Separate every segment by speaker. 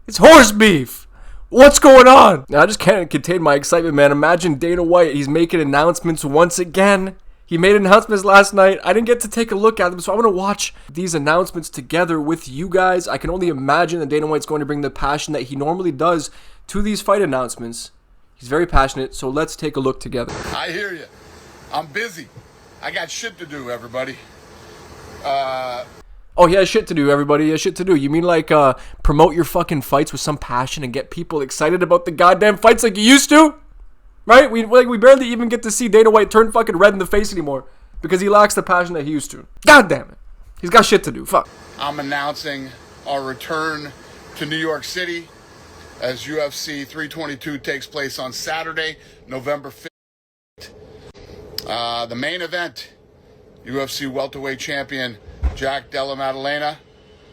Speaker 1: It's horse beef. What's going on? I just can't contain my excitement, man. Imagine Dana White. He's making announcements once again. He made announcements last night. I didn't get to take a look at them, so I want to watch these announcements together with you guys. I can only imagine that Dana White's going to bring the passion that he normally does to these fight announcements. He's very passionate, so let's take a look together.
Speaker 2: I hear you. I'm busy. I got shit to do, everybody.
Speaker 1: Oh, he has shit to do, everybody. He has shit to do. You mean like promote your fucking fights with some passion and get people excited about the goddamn fights like you used to? Right? We barely even get to see Dana White turn fucking red in the face anymore because he lacks the passion that he used to. God damn it. He's got shit to do. Fuck.
Speaker 2: I'm announcing our return to New York City as UFC 322 takes place on Saturday, November 5th. The main event, UFC welterweight champion Della Maddalena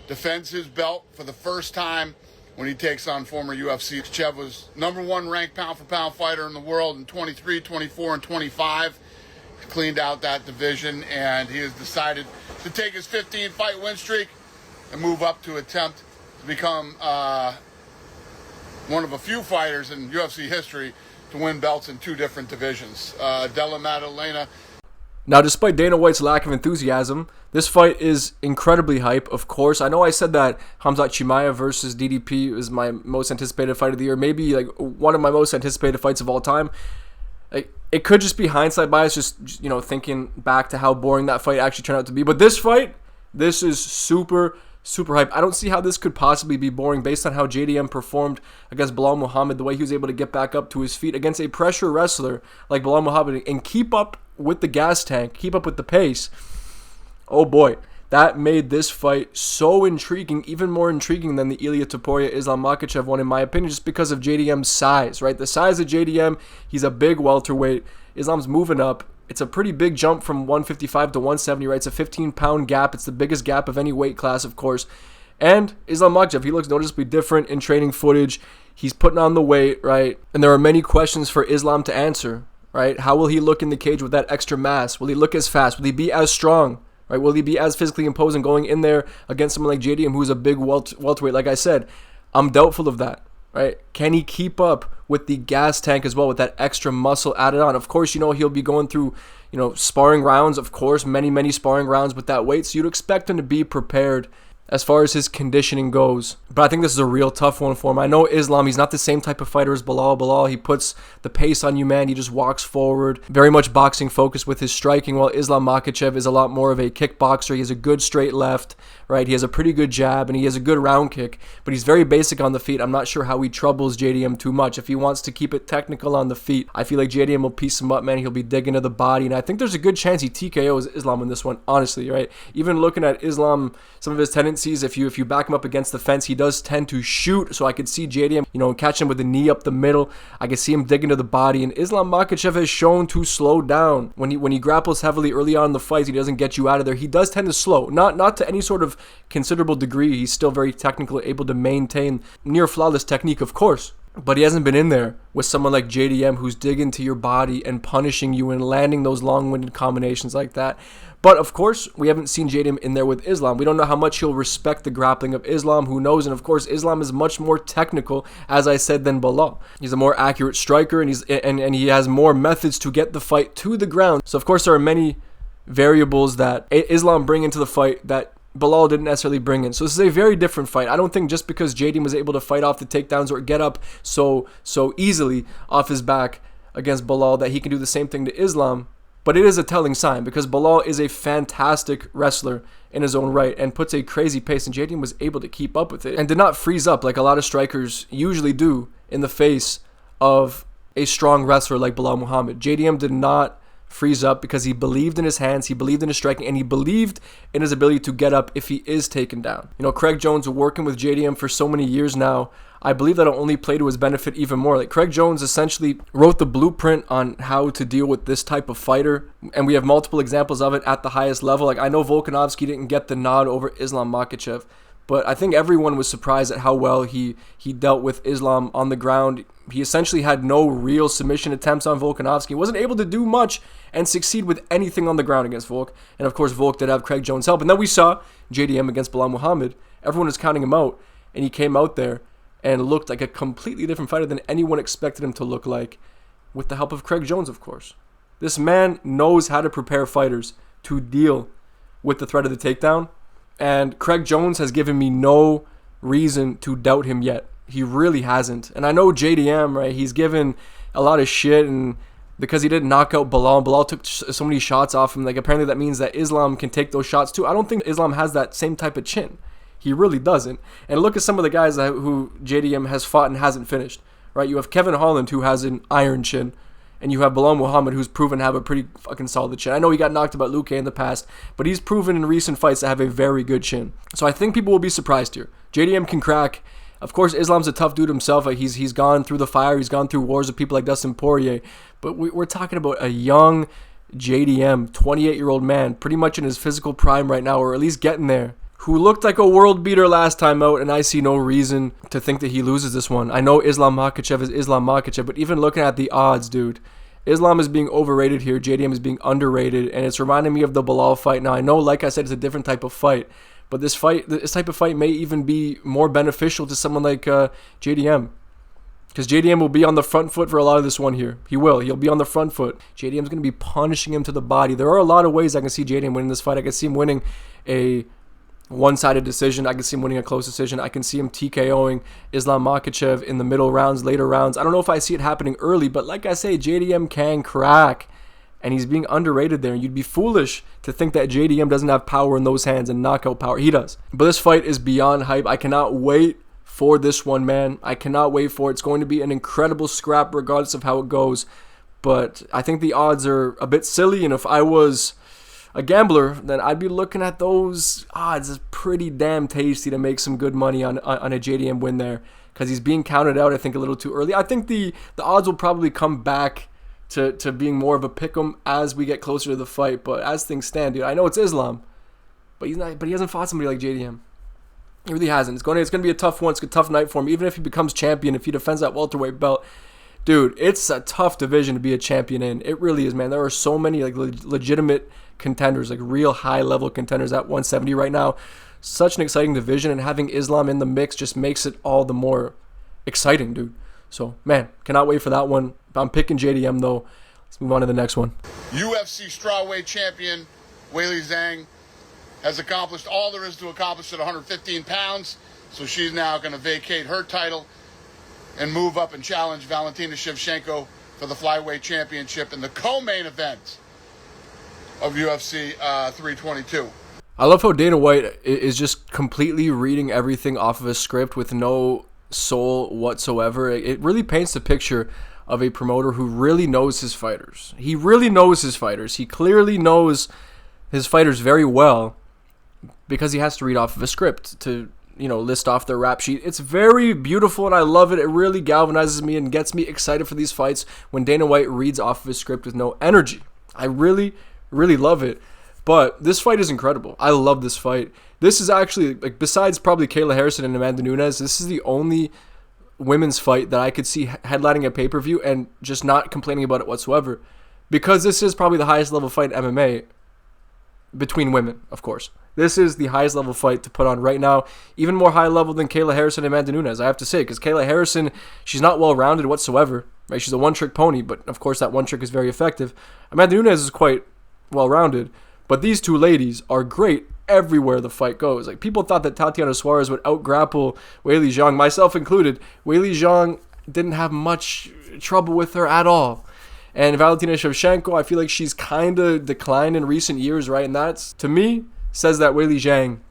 Speaker 2: defends his belt for the first time when he takes on former UFC. Makhachev was #1 ranked pound-for-pound fighter in the world in 23, 24, and 25. He cleaned out that division, and he has decided to take his 15-fight win streak and move up to attempt to become one of a few fighters in UFC history to win belts in 2 different divisions. Della Maddalena.
Speaker 1: Now, despite Dana White's lack of enthusiasm, this fight is incredibly hype, of course. I know I said that Khamzat Chimaev versus DDP is my most anticipated fight of the year, maybe like one of my most anticipated fights of all time. Like, it could just be hindsight bias, just thinking back to how boring that fight actually turned out to be. But this fight, this is super hype. I don't see how this could possibly be boring based on how JDM performed against Belal Muhammad, the way he was able to get back up to his feet against a pressure wrestler like Belal Muhammad and keep up with the gas tank, keep up with the pace. Oh boy, that made this fight so intriguing, even more intriguing than the Ilia Topuria-Islam Makhachev one in my opinion, just because of JDM's size, right? The size of JDM, he's a big welterweight. Islam's moving up. It's a pretty big jump from 155 to 170, right? It's a 15-pound gap. It's the biggest gap of any weight class, of course. And Islam Makhachev, he looks noticeably different in training footage. He's putting on the weight, right? And there are many questions for Islam to answer, right? How will he look in the cage with that extra mass? Will he look as fast? Will he be as strong? Right? Will he be as physically imposing going in there against someone like JDM, who's a big welterweight? Like I said, I'm doubtful of that. Right? Can he keep up with the gas tank as well, with that extra muscle added on? Of course, he'll be going through, sparring rounds, of course, many sparring rounds with that weight. So you'd expect him to be prepared as far as his conditioning goes. But I think this is a real tough one for him. I know Islam, he's not the same type of fighter as Belal. Belal, he puts the pace on you, man. He just walks forward. Very much boxing focused with his striking, while Islam Makhachev is a lot more of a kickboxer. He has a good straight left, right? He has a pretty good jab, and he has a good round kick. But he's very basic on the feet. I'm not sure how he troubles JDM too much. If he wants to keep it technical on the feet, I feel like JDM will piece him up, man. He'll be digging to the body. And I think there's a good chance he TKOs Islam in this one, honestly, right? Even looking at Islam, some of his tendencies, if you back him up against the fence, he does tend to shoot. So I could see JDM, catch him with the knee up the middle. I could see him digging to the body. And Islam Makhachev has shown to slow down. When he grapples heavily early on in the fight, he doesn't get you out of there. He does tend to slow. Not to any sort of considerable degree. He's still very technical, able to maintain near flawless technique, of course. But he hasn't been in there with someone like JDM who's digging to your body and punishing you and landing those long-winded combinations like that. But of course, we haven't seen JDM in there with Islam. We don't know how much he'll respect the grappling of Islam. Who knows? And of course, Islam is much more technical, as I said, than Belal. He's a more accurate striker, and he has more methods to get the fight to the ground. So of course, there are many variables that Islam bring into the fight that Belal didn't necessarily bring in. So this is a very different fight. I don't think just because JDM was able to fight off the takedowns or get up so easily off his back against Belal that he can do the same thing to Islam. But it is a telling sign because Belal is a fantastic wrestler in his own right and puts a crazy pace, and JDM was able to keep up with it and did not freeze up like a lot of strikers usually do in the face of a strong wrestler like Belal Muhammad. JDM did not freeze up because he believed in his hands, he believed in his striking, and he believed in his ability to get up if he is taken down. Craig Jones, working with JDM for so many years now, I believe that'll only play to his benefit even more. Like, Craig Jones essentially wrote the blueprint on how to deal with this type of fighter, and we have multiple examples of it at the highest level. Like, I know Volkanovski didn't get the nod over Islam Makhachev, but I think everyone was surprised at how well he dealt with Islam on the ground. He essentially had no real submission attempts on Volkanovski. He wasn't able to do much and succeed with anything on the ground against Volk. And of course, Volk did have Craig Jones' help. And then we saw JDM against Belal Muhammad. Everyone was counting him out, and he came out there and looked like a completely different fighter than anyone expected him to look like, with the help of Craig Jones, of course. This man knows how to prepare fighters to deal with the threat of the takedown, and Craig Jones has given me no reason to doubt him yet. He really hasn't. And I know JDM, right, he's given a lot of shit, and because he didn't knock out Bilal. Bilal took so many shots off him. Like, apparently that means that Islam can take those shots too. I don't think Islam has that same type of chin. He really doesn't. And look at some of the guys who JDM has fought and hasn't finished, right? You have Kevin Holland, who has an iron chin, and you have Bilal Muhammad, who's proven to have a pretty fucking solid chin. I know he got knocked about Luque in the past, but he's proven in recent fights to have a very good chin. So I think people will be surprised here. JDM can crack. Of course, Islam's a tough dude himself. He's gone through the fire. He's gone through wars with people like Dustin Poirier. But we're talking about a young JDM, 28-year-old man, pretty much in his physical prime right now, or at least getting there, who looked like a world beater last time out, and I see no reason to think that he loses this one. I know Islam Makhachev is Islam Makhachev, but even looking at the odds, dude, Islam is being overrated here. JDM is being underrated, and it's reminding me of the Bilal fight. Now, I know, like I said, it's a different type of fight, but this type of fight may even be more beneficial to someone like JDM. Because JDM will be on the front foot for a lot of this one here. He'll be on the front foot. JDM's going to be punishing him to the body. There are a lot of ways I can see JDM winning this fight. I can see him winning a one-sided decision. I can see him winning a close decision. I can see him TKOing Islam Makhachev in the middle rounds, later rounds. I don't know if I see it happening early, but like I say, JDM can crack. And he's being underrated there. And you'd be foolish to think that JDM doesn't have power in those hands and knockout power. He does. But this fight is beyond hype. I cannot wait for this one, man. I cannot wait for it. It's going to be an incredible scrap regardless of how it goes. But I think the odds are a bit silly. And if I was a gambler, then I'd be looking at those odds as pretty damn tasty to make some good money on a JDM win there. Because he's being counted out, I think, a little too early. I think the odds will probably come back to being more of a pick'em as we get closer to the fight. But as things stand, dude, I know it's Islam, but he hasn't fought somebody like JDM. He really hasn't. It's going to be a tough one. It's a tough night for him. Even if he becomes champion, if he defends that welterweight belt, dude, it's a tough division to be a champion in. It really is, man. There are so many like legitimate contenders, like real high level contenders at 170 right now. Such an exciting division, and having Islam in the mix just makes it all the more exciting, dude. So, man, cannot wait for that one. I'm picking JDM, though. Let's move on to the next one.
Speaker 2: UFC strawweight champion Weili Zhang has accomplished all there is to accomplish at 115 pounds. So she's now going to vacate her title and move up and challenge Valentina Shevchenko for the flyweight championship in the co-main event of UFC 322.
Speaker 1: I love how Dana White is just completely reading everything off of a script with no soul whatsoever. It really paints the picture of a promoter who really knows his fighters. He really knows his fighters. He clearly knows his fighters very well because he has to read off of a script to, list off their rap sheet. It's very beautiful, and I love it. It really galvanizes me and gets me excited for these fights when Dana White reads off of his script with no energy. I really, really love it. But this fight is incredible. I love this fight. This is actually, besides probably Kayla Harrison and Amanda Nunes, this is the only women's fight that I could see headlining a pay-per-view and just not complaining about it whatsoever. Because this is probably the highest level fight in MMA between women, of course. This is the highest level fight to put on right now. Even more high level than Kayla Harrison and Amanda Nunes, I have to say. Because Kayla Harrison, she's not well-rounded whatsoever. Right? She's a one-trick pony, but of course that one trick is very effective. Amanda Nunes is quite well-rounded. But these two ladies are great everywhere the fight goes. Like, people thought that Tatiana Suarez would out-grapple Weili Zhang, myself included. Weili Zhang didn't have much trouble with her at all. And Valentina Shevchenko, I feel like she's kind of declined in recent years, right? And that's, to me, says that Weili Zhang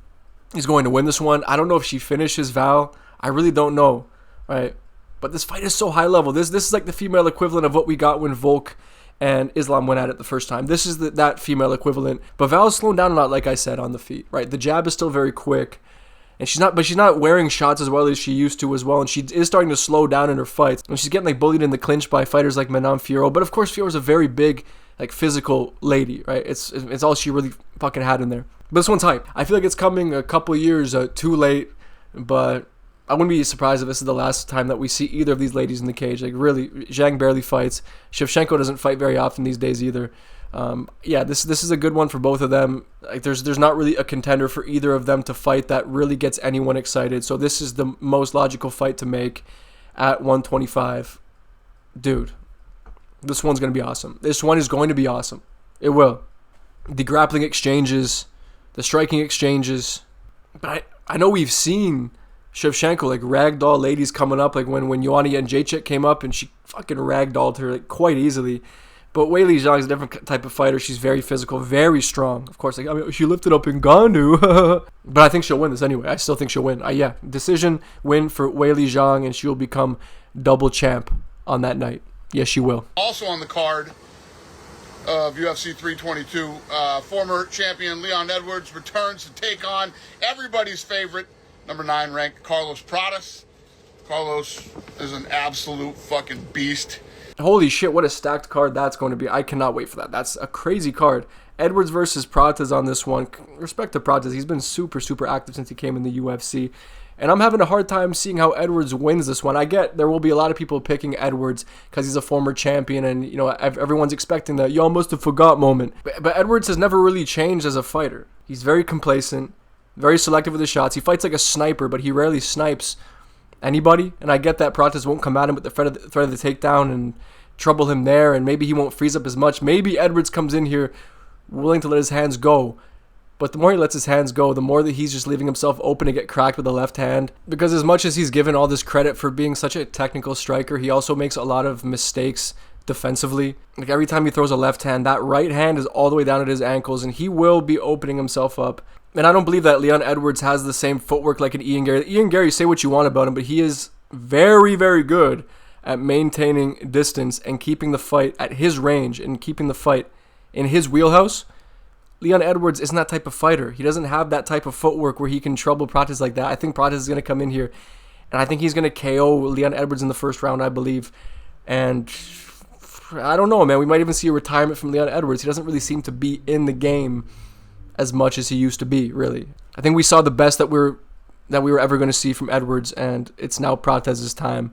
Speaker 1: is going to win this one. I don't know if she finishes Val. I really don't know, right? But this fight is so high level. This is like the female equivalent of what we got when Volk and Islam went at it the first time. This is that female equivalent. But Val's slowing down a lot, like I said, on the feet, right? The jab is still very quick. And she's not wearing shots as well as she used to as well. And she is starting to slow down in her fights. And she's getting bullied in the clinch by fighters like Manon Fiorot. But of course, Fiorot's a very big, physical lady, right? It's all she really fucking had in there. But this one's hype. I feel like it's coming a couple years too late. But I wouldn't be surprised if this is the last time that we see either of these ladies in the cage. Really, Zhang barely fights. Shevchenko doesn't fight very often these days either. Yeah, this is a good one for both of them. Like there's not really a contender for either of them to fight that really gets anyone excited. So this is the most logical fight to make at 125. Dude, this one's going to be awesome. This one is going to be awesome. It will. The grappling exchanges, the striking exchanges. But I know we've seen Shevchenko like ragdoll ladies coming up, like when Joanna Jędrzejczyk came up and she fucking ragdolled her like quite easily. But Weili Zhang is a different type of fighter. She's very physical, very strong. Of course, like, I mean, she lifted up Ngannou. But I think she'll win this anyway. I still think she'll win. Yeah, decision win for Weili Zhang, and she will become double champ on that night. Yes, she will.
Speaker 2: Also on the card of UFC 322, former champion Leon Edwards returns to take on everybody's favorite, number 9 ranked Carlos Prates. Carlos is an absolute fucking beast.
Speaker 1: Holy shit, what a stacked card that's going to be. I cannot wait for that. That's a crazy card. Edwards versus Prates on this one. Respect to Prates. He's been super, super active since he came in the UFC. And I'm having a hard time seeing how Edwards wins this one. I get there will be a lot of people picking Edwards because he's a former champion and, you know, everyone's expecting the y'all must have forgot moment. But Edwards has never really changed as a fighter. He's very complacent, very selective with his shots. He fights like a sniper, but he rarely snipes anybody, and I get that Prates won't come at him with the threat of the takedown and trouble him there, and maybe he won't freeze up as much. Maybe Edwards comes in here willing to let his hands go, but the more he lets his hands go, the more that he's just leaving himself open to get cracked with the left hand, because as much as he's given all this credit for being such a technical striker, he also makes a lot of mistakes defensively. Like every time he throws a left hand, that right hand is all the way down at his ankles, and he will be opening himself up. And I don't believe that Leon Edwards has the same footwork like an Ian Gary. Ian Gary, say what you want about him, but he is very, very good at maintaining distance and keeping the fight at his range and keeping the fight in his wheelhouse. Leon Edwards isn't that type of fighter. He doesn't have that type of footwork where he can trouble Prates like that. I think Prates is going to come in here, and I think he's going to KO Leon Edwards in the first round, I believe. And I don't know, man. We might even see a retirement from Leon Edwards. He doesn't really seem to be in the game as much as he used to be, really. I think we saw the best that we were ever going to see from Edwards, and it's now Prates' time.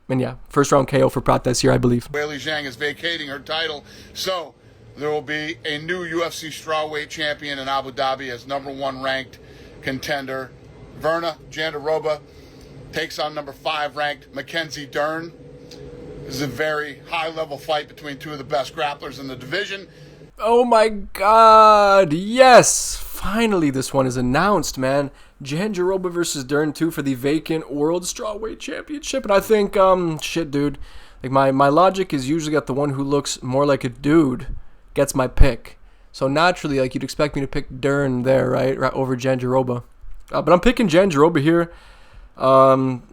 Speaker 1: And yeah, first round KO for Prates here, I believe.
Speaker 2: Weili Zhang is vacating her title, so there will be a new UFC strawweight champion in Abu Dhabi as number 1 ranked contender. Verna Jandiroba takes on number 5 ranked Mackenzie Dern. This is a very high-level fight between two of the best grapplers in the division.
Speaker 1: Oh my god, yes! Finally, this one is announced, man. Jandiroba versus Dern 2 for the vacant World Strawweight Championship. And I think, shit, dude. Like, my logic is usually that the one who looks more like a dude gets my pick. So naturally, like, you'd expect me to pick Dern there, right over Jandiroba. But I'm picking Jandiroba here.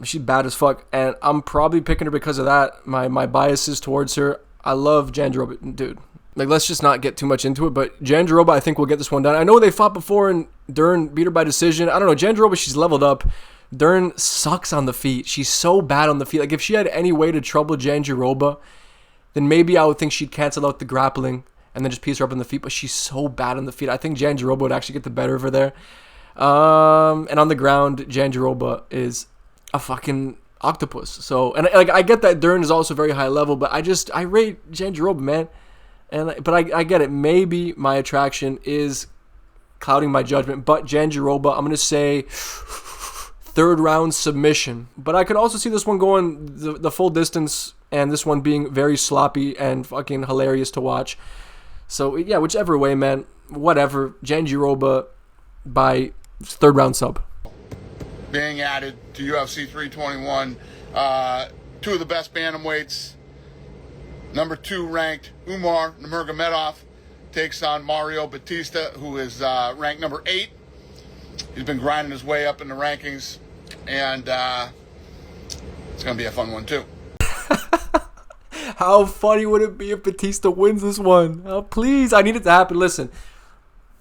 Speaker 1: She's bad as fuck. And I'm probably picking her because of that. My biases towards her. I love Jandiroba, dude. Like, let's just not get too much into it, but Jandiroba, I think, will get this one done. I know they fought before, and Dern beat her by decision. I don't know. Jandiroba, she's leveled up. Dern sucks on the feet. She's so bad on the feet. Like, if she had any way to trouble Jandiroba, then maybe I would think she'd cancel out the grappling and then just piece her up on the feet, but she's so bad on the feet. I think Jandiroba would actually get the better of her there. And on the ground, Jandiroba is a fucking octopus. So, and like, I get that Dern is also very high level, but I rate Jandiroba, man. But I get it. Maybe my attraction is clouding my judgment. But Jandiroba, I'm going to say third round submission. But I could also see this one going the full distance and this one being very sloppy and fucking hilarious to watch. So, yeah, whichever way, man. Whatever. Jandiroba by third round sub.
Speaker 2: Being added to UFC 321. Two of the best bantamweights. Number 2 ranked Umar Nurmagomedov takes on Mario Batista, who is ranked number 8. He's been grinding his way up in the rankings, and it's going to be a fun one, too.
Speaker 1: How funny would it be if Batista wins this one? Oh, please, I need it to happen. Listen,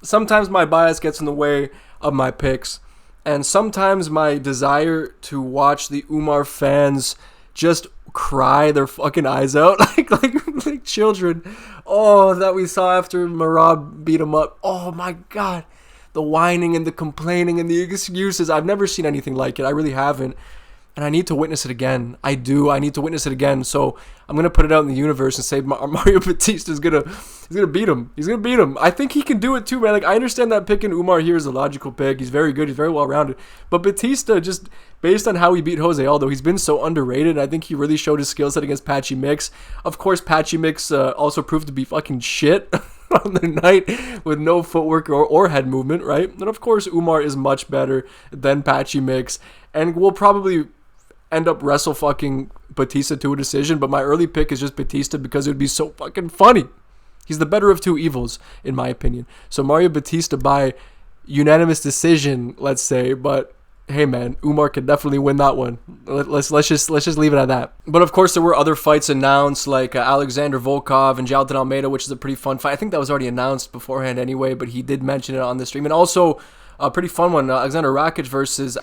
Speaker 1: sometimes my bias gets in the way of my picks, and sometimes my desire to watch the Umar fans just cry their fucking eyes out like children. Oh, that we saw after Marab beat him up. Oh my god, the whining and the complaining and the excuses. I've never seen anything like it. I really haven't. and I need to witness it again. I do. I need to witness it again. So I'm gonna put it out in the universe and say Mario Batista is gonna beat him. He's gonna beat him. I think he can do it too, man. Like, I understand that picking Umar here is a logical pick. He's very good. He's very well rounded. But Batista, just based on how he beat Jose Aldo, he's been so underrated. I think he really showed his skill set against Patchy Mix. Of course, Patchy Mix also proved to be fucking shit on the night with no footwork or head movement, right? And of course, Umar is much better than Patchy Mix, and will probably end up wrestle fucking Batista to a decision. But my early pick is just Batista because it would be so fucking funny. He's the better of two evils, in my opinion. So Mario Batista by unanimous decision, let's say. But hey, man, Umar could definitely win that one. Let's just leave it at that. But of course, there were other fights announced, like Alexander Volkov and Jailton Almeida, which is a pretty fun fight. I think that was already announced beforehand anyway, but he did mention it on the stream. And also a pretty fun one, Alexander Rakic versus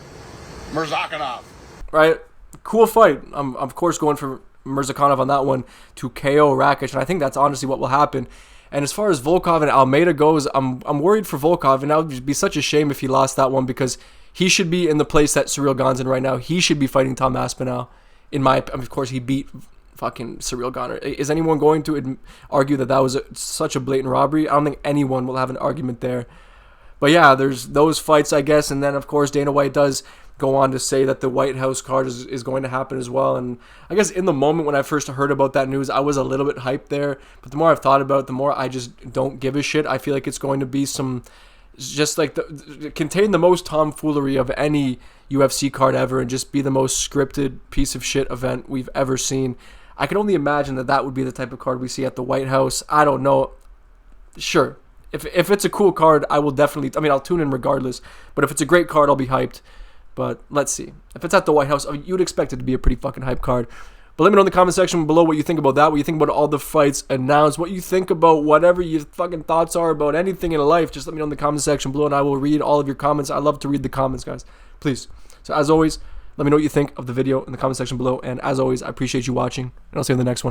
Speaker 2: Murzakanov.
Speaker 1: Right? Cool fight. I'm of course going for Murzakanov on that one to KO Rakic, and I think that's honestly what will happen. And as far as Volkov and Almeida goes, I'm worried for Volkov, and that would be such a shame if he lost that one, because he should be in the place that Ciryl Gane's in right now. He should be fighting Tom Aspinall. Of course, he beat fucking Ciryl Gane. Is anyone going to argue that was such a blatant robbery? I don't think anyone will have an argument there. But yeah, there's those fights, I guess. And then, of course, Dana White does go on to say that the White House card is going to happen as well. And I guess in the moment when I first heard about that news, I was a little bit hyped there. But the more I've thought about it, the more I just don't give a shit. I feel like it's going to be just like contain the most tomfoolery of any UFC card ever, and just be the most scripted piece of shit event we've ever seen. I can only imagine that would be the type of card we see at the White House. I don't know. Sure. If it's a cool card, I will definitely... I mean, I'll tune in regardless. But if it's a great card, I'll be hyped. But let's see. If it's at the White House, you'd expect it to be a pretty fucking hype card. But let me know in the comment section below what you think about that, what you think about all the fights announced, what you think about whatever your fucking thoughts are about anything in life. Just let me know in the comment section below, and I will read all of your comments. I love to read the comments, guys. Please. So as always, let me know what you think of the video in the comment section below. And as always, I appreciate you watching, and I'll see you in the next one.